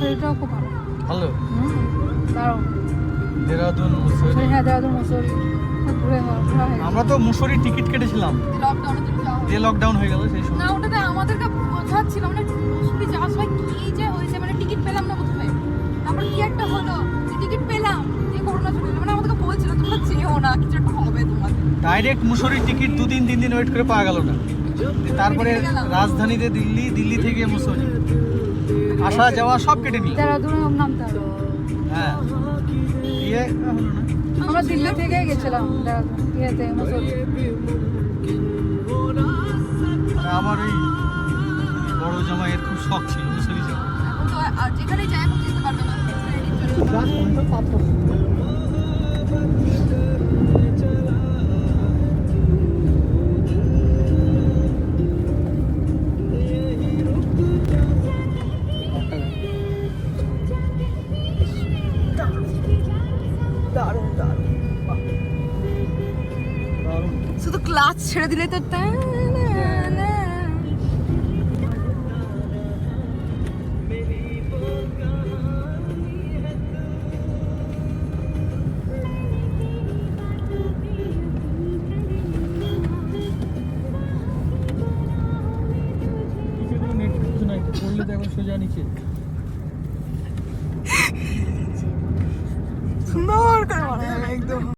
মুসুরিটাও খুব ভালো। ভালো দারুণ। দেরাদুন মুসুরি। হ্যাঁ, দেরাদুন মুসুরি ঘুরে আমরা তো মুসুরি টিকিট কেটেছিলাম, যে লকডাউন হয়ে গেল সেই সময়। না, ওটাতে আমাদেরকে বোঝাচ্ছিল মানে মুসুরি যাওয়ার সময় কি যে হয়েছে, মানে টিকিট পেলাম না প্রথমে, তারপর কি একটা হলো টিকিট পেলাম, দিয়ে করোনা চলে এলো। মানে আমাদেরকে বলছিল তোমরা যেও না, কিছু একটা হবে তোমাদের। ডাইরেক্ট মুসুরি টিকিট 2-3 দিন ওয়েট করে পাওয়া গেল না। তারপরে রাজধানীতে দিল্লি, দিল্লি থেকে মুসুরি, আসা যাওয়া সব কেটে নিল। দেরাদুনের নামতে হবে। হ্যাঁ, ইয়ে হলো না। আমরা দিল্লি থেকে গেছিলাম দেরাদুন, ইয়েতে মুসুরি। আর আমার ওই বড় জামাইয়ের খুব শখ ছিল মুসুরি যাওয়া। এখন তো আর যেখানেই যাই এখন যেতে পারবে না। শুধু ক্লাচ ছেড়ে দিলে তো সোজা নিচে সুন্দর করে একদম